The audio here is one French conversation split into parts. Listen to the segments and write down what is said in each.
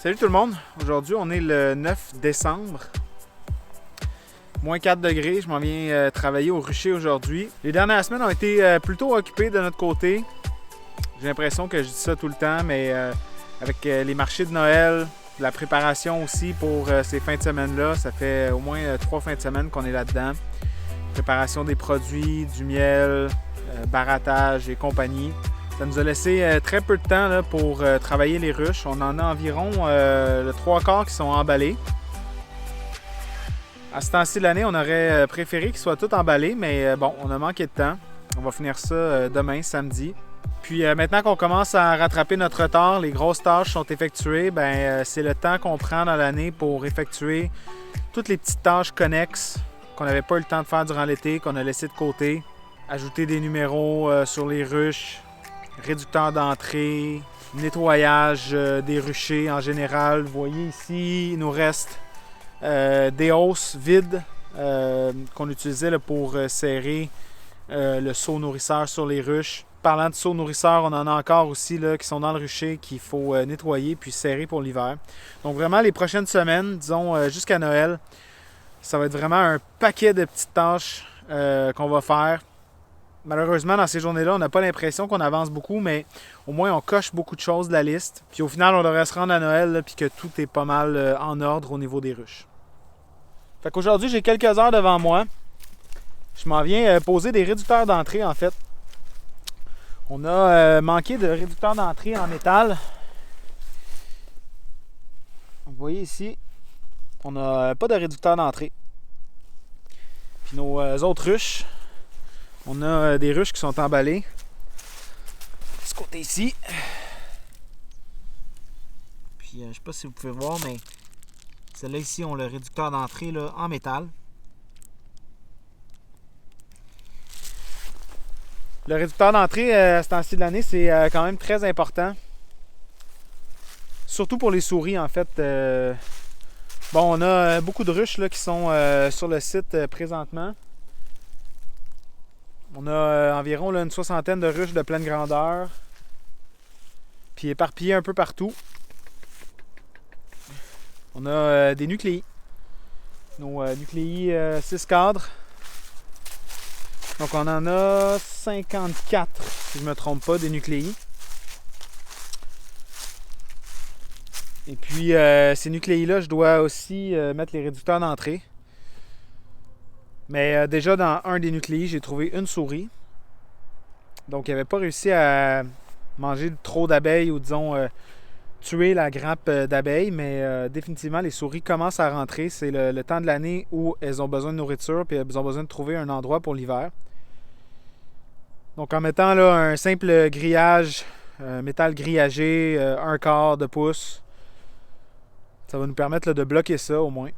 Salut tout le monde! Aujourd'hui, on est le 9 décembre. Moins 4 degrés, je m'en viens travailler au rucher aujourd'hui. Les dernières semaines ont été plutôt occupées de notre côté. J'ai l'impression que je dis ça tout le temps, mais avec les marchés de Noël, la préparation aussi pour ces fins de semaine-là, ça fait au moins 3 fins de semaine qu'on est là-dedans. Préparation des produits, du miel, barattage et compagnie. Ça nous a laissé très peu de temps là, pour travailler les ruches. On en a environ le 3/4 qui sont emballés. À ce temps-ci de l'année, on aurait préféré qu'ils soient tous emballés, mais bon, on a manqué de temps. On va finir ça demain, samedi. Puis maintenant qu'on commence à rattraper notre retard, les grosses tâches sont effectuées, c'est le temps qu'on prend dans l'année pour effectuer toutes les petites tâches connexes qu'on n'avait pas eu le temps de faire durant l'été, qu'on a laissé de côté. Ajouter des numéros sur les ruches, réducteur d'entrée, nettoyage des ruchers en général. Vous voyez ici, il nous reste des hausses vides qu'on utilisait là, pour serrer le seau nourrisseur sur les ruches. Parlant de seau nourrisseur, on en a encore aussi là, qui sont dans le rucher qu'il faut nettoyer puis serrer pour l'hiver. Donc vraiment, les prochaines semaines, disons jusqu'à Noël, ça va être vraiment un paquet de petites tâches qu'on va faire. Malheureusement, dans ces journées-là, on n'a pas l'impression qu'on avance beaucoup, mais au moins on coche beaucoup de choses de la liste. Puis au final, on devrait se rendre à Noël, puis que tout est pas mal en ordre au niveau des ruches. Fait qu'aujourd'hui, j'ai quelques heures devant moi. Je m'en viens poser des réducteurs d'entrée, en fait. On a manqué de réducteurs d'entrée en métal. Vous voyez ici, on n'a pas de réducteur d'entrée. Puis nos autres ruches, on a des ruches qui sont emballées. De ce côté ici. Puis je sais pas si vous pouvez voir, mais celles-là ici ont le réducteur d'entrée là, en métal. Le réducteur d'entrée à ce temps-ci de l'année, c'est quand même très important. Surtout pour les souris, en fait. Bon, on a beaucoup de ruches là, qui sont sur le site présentement. On a environ là, une soixantaine de ruches de pleine grandeur. Puis éparpillées un peu partout. On a des nucléis. Nos nucléis 6 cadres. Donc on en a 54, si je ne me trompe pas, des nucléis. Et puis ces nucléis-là, je dois aussi mettre les réducteurs d'entrée. Mais déjà dans un des nucléis, j'ai trouvé une souris. Donc il n'avait pas réussi à manger trop d'abeilles ou disons tuer la grappe d'abeilles. Mais définitivement, les souris commencent à rentrer. C'est le temps de l'année où elles ont besoin de nourriture puis elles ont besoin de trouver un endroit pour l'hiver. Donc en mettant là un simple grillage, métal grillagé, 1/4 de pouce, ça va nous permettre là, de bloquer ça au moins.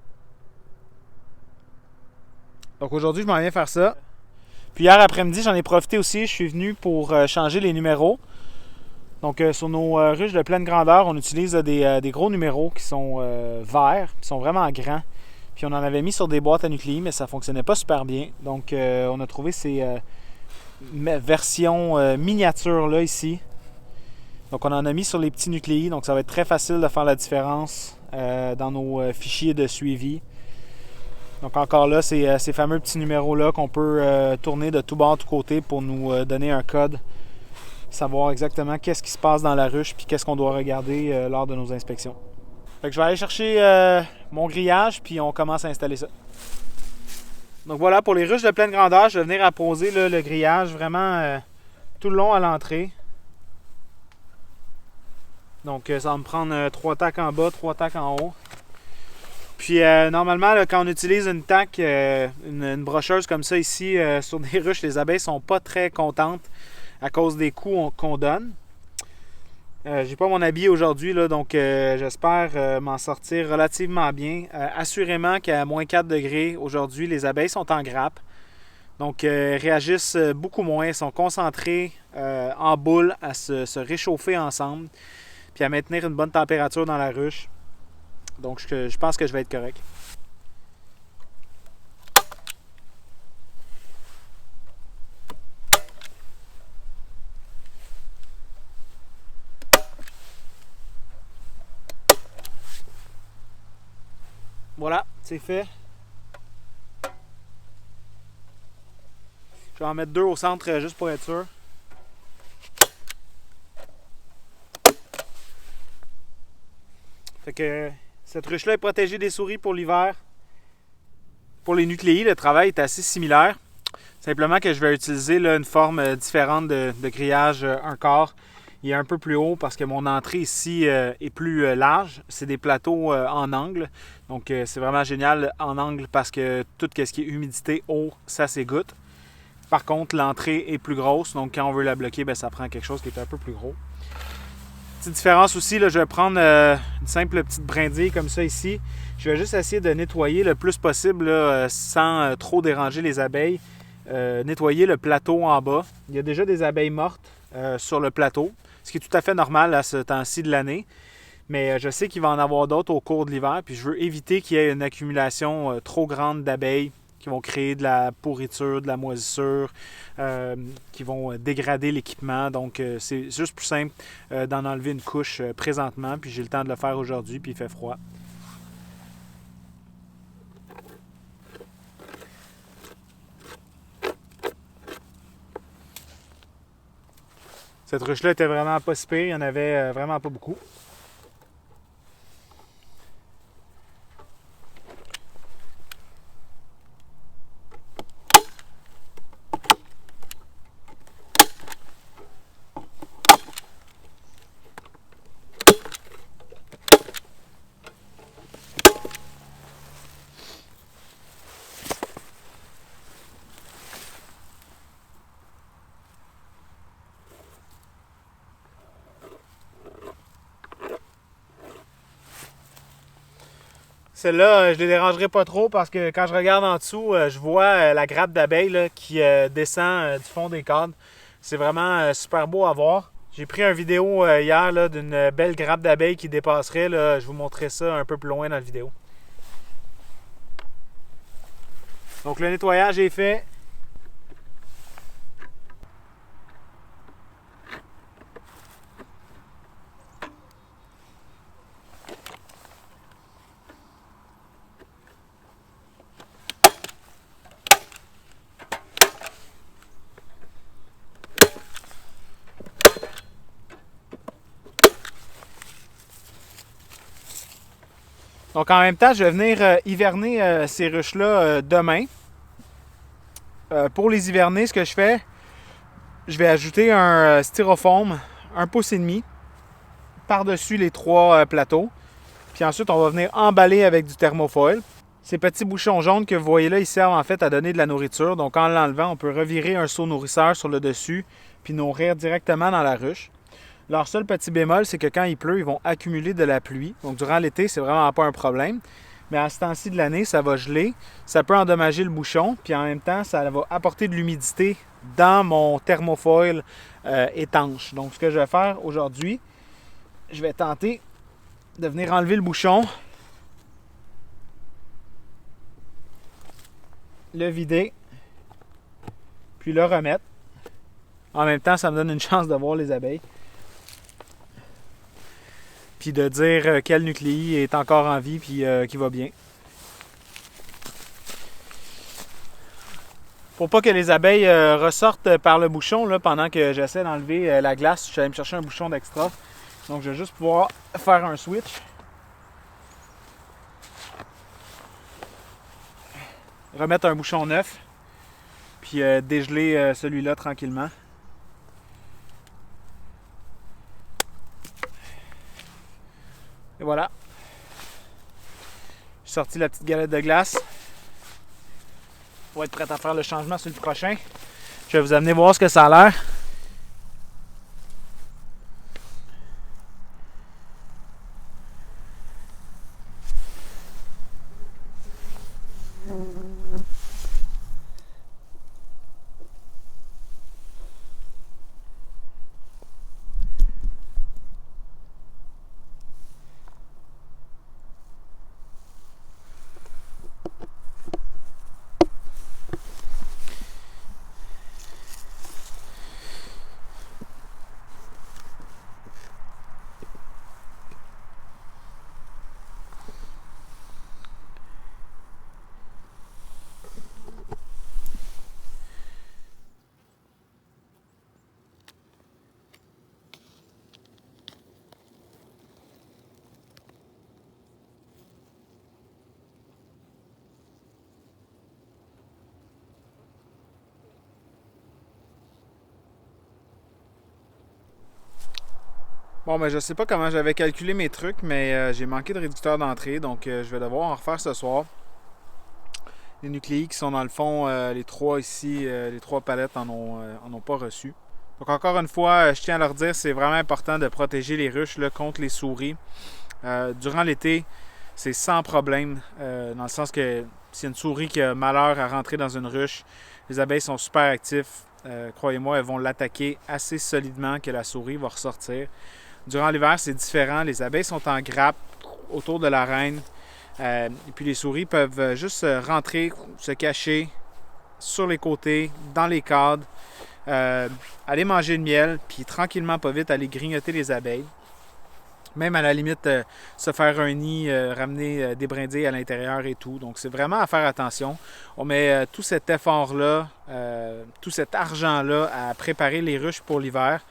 Donc aujourd'hui, je m'en viens faire ça. Puis hier après-midi, j'en ai profité aussi. Je suis venu pour changer les numéros. Donc sur nos ruches de pleine grandeur, on utilise des gros numéros qui sont verts, qui sont vraiment grands. Puis on en avait mis sur des boîtes à nucléi, mais ça ne fonctionnait pas super bien. Donc on a trouvé ces versions miniatures là ici. Donc on en a mis sur les petits nucléis, donc ça va être très facile de faire la différence dans nos fichiers de suivi. Donc encore là, c'est ces fameux petits numéros-là qu'on peut tourner de tout bord, de tout côté pour nous donner un code, savoir exactement qu'est-ce qui se passe dans la ruche puis qu'est-ce qu'on doit regarder lors de nos inspections. Fait que je vais aller chercher mon grillage puis on commence à installer ça. Donc voilà, pour les ruches de pleine grandeur, je vais venir apposer là, le grillage vraiment tout le long à l'entrée. Donc ça va me prendre 3 tacs en bas, 3 tacs en haut. Puis normalement, là, quand on utilise une tac, une brocheuse comme ça ici sur des ruches, les abeilles sont pas très contentes à cause des coups qu'on donne. J'ai pas mon habit aujourd'hui, là, donc j'espère m'en sortir relativement bien. Assurément qu'à moins 4 degrés aujourd'hui, les abeilles sont en grappe. Donc réagissent beaucoup moins, elles sont concentrées en boule à se réchauffer ensemble, puis à maintenir une bonne température dans la ruche. Donc, je pense que je vais être correct. Voilà, c'est fait. Je vais en mettre 2 au centre juste pour être sûr. Fait que cette ruche-là est protégée des souris pour l'hiver. Pour les nucléis, le travail est assez similaire. Simplement que je vais utiliser là, une forme différente de grillage, un quart. Il est un peu plus haut parce que mon entrée ici est plus large. C'est des plateaux en angle. Donc c'est vraiment génial en angle parce que tout ce qui est humidité, eau, ça s'égoutte. Par contre, l'entrée est plus grosse. Donc quand on veut la bloquer, bien, ça prend quelque chose qui est un peu plus gros. Petite différence aussi, là, je vais prendre une simple petite brindille comme ça ici. Je vais juste essayer de nettoyer le plus possible là, sans trop déranger les abeilles. Nettoyer le plateau en bas. Il y a déjà des abeilles mortes sur le plateau, ce qui est tout à fait normal à ce temps-ci de l'année. Mais je sais qu'il va en avoir d'autres au cours de l'hiver, puis je veux éviter qu'il y ait une accumulation trop grande d'abeilles qui vont créer de la pourriture, de la moisissure, qui vont dégrader l'équipement. Donc, c'est juste plus simple d'en enlever une couche présentement, puis j'ai le temps de le faire aujourd'hui, puis il fait froid. Cette ruche-là était vraiment pas si pire, il y en avait vraiment pas beaucoup. Celle-là, je ne les dérangerai pas trop parce que quand je regarde en dessous, je vois la grappe d'abeilles qui descend du fond des cadres. C'est vraiment super beau à voir. J'ai pris une vidéo hier d'une belle grappe d'abeilles qui dépasserait. Là, je vous montrerai ça un peu plus loin dans la vidéo. Donc le nettoyage est fait. Donc en même temps, je vais venir hiverner ces ruches-là demain. Pour les hiverner, ce que je fais, je vais ajouter un styrofoam 1,5 pouces par-dessus les 3 plateaux. Puis ensuite, on va venir emballer avec du thermofoil. Ces petits bouchons jaunes que vous voyez là, ils servent en fait à donner de la nourriture. Donc en l'enlevant, on peut revirer un seau nourrisseur sur le dessus puis nourrir directement dans la ruche. Leur seul petit bémol, c'est que quand il pleut, ils vont accumuler de la pluie. Donc durant l'été, c'est vraiment pas un problème. Mais à ce temps-ci de l'année, ça va geler. Ça peut endommager le bouchon. Puis en même temps, ça va apporter de l'humidité dans mon thermofoil étanche. Donc ce que je vais faire aujourd'hui, je vais tenter de venir enlever le bouchon, le vider, puis le remettre. En même temps, ça me donne une chance de voir les abeilles. Puis de dire quel nucléi est encore en vie puis qui va bien. Pour pas que les abeilles ressortent par le bouchon là, pendant que j'essaie d'enlever la glace, je suis allé me chercher un bouchon d'extra. Donc je vais juste pouvoir faire un switch. Remettre un bouchon neuf. Puis dégeler celui-là tranquillement. Et voilà. J'ai sorti la petite galette de glace. Pour être prête à faire le changement sur le prochain. Je vais vous amener voir ce que ça a l'air. Bon, ben, je sais pas comment j'avais calculé mes trucs, mais j'ai manqué de réducteur d'entrée, donc je vais devoir en refaire ce soir. Les nucléi qui sont dans le fond, les trois ici, les trois palettes en ont pas reçu. Donc encore une fois, je tiens à leur dire, c'est vraiment important de protéger les ruches là, contre les souris. Durant l'été, c'est sans problème, dans le sens que s'il y a une souris qui a malheur à rentrer dans une ruche, les abeilles sont super actifs. Croyez-moi, elles vont l'attaquer assez solidement que la souris va ressortir. Durant l'hiver, c'est différent. Les abeilles sont en grappe autour de la reine. Et puis les souris peuvent juste rentrer, se cacher sur les côtés, dans les cadres, aller manger le miel, puis tranquillement, pas vite, aller grignoter les abeilles. Même à la limite, se faire un nid, ramener des brindilles à l'intérieur et tout. Donc c'est vraiment à faire attention. On met tout cet effort-là, tout cet argent-là à préparer les ruches pour l'hiver.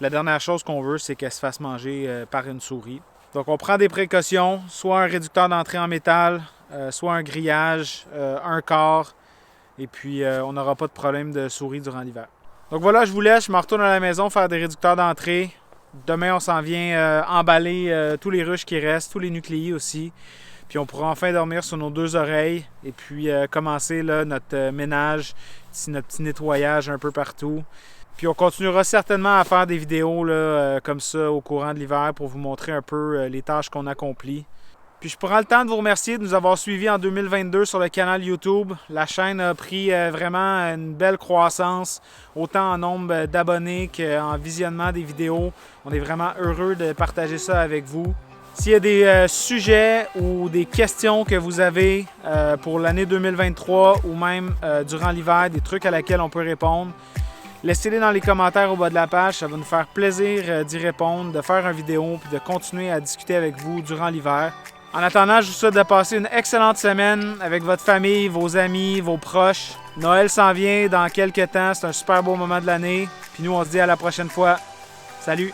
La dernière chose qu'on veut, c'est qu'elles se fassent manger par une souris. Donc on prend des précautions, soit un réducteur d'entrée en métal, soit un grillage, un corps, et puis on n'aura pas de problème de souris durant l'hiver. Donc voilà, je vous laisse, je me retourne à la maison faire des réducteurs d'entrée. Demain, on s'en vient emballer tous les ruches qui restent, tous les nucléi aussi. Puis on pourra enfin dormir sur nos deux oreilles et puis commencer là, notre ménage, notre petit nettoyage un peu partout. Puis on continuera certainement à faire des vidéos là, comme ça au courant de l'hiver pour vous montrer un peu les tâches qu'on accomplit. Puis je prends le temps de vous remercier de nous avoir suivis en 2022 sur le canal YouTube. La chaîne a pris vraiment une belle croissance, autant en nombre d'abonnés qu'en visionnement des vidéos. On est vraiment heureux de partager ça avec vous. S'il y a des sujets ou des questions que vous avez pour l'année 2023 ou même durant l'hiver, des trucs à laquelle on peut répondre, laissez-les dans les commentaires au bas de la page. Ça va nous faire plaisir d'y répondre, de faire une vidéo puis de continuer à discuter avec vous durant l'hiver. En attendant, je vous souhaite de passer une excellente semaine avec votre famille, vos amis, vos proches. Noël s'en vient dans quelques temps. C'est un super beau moment de l'année. Puis nous, on se dit à la prochaine fois. Salut!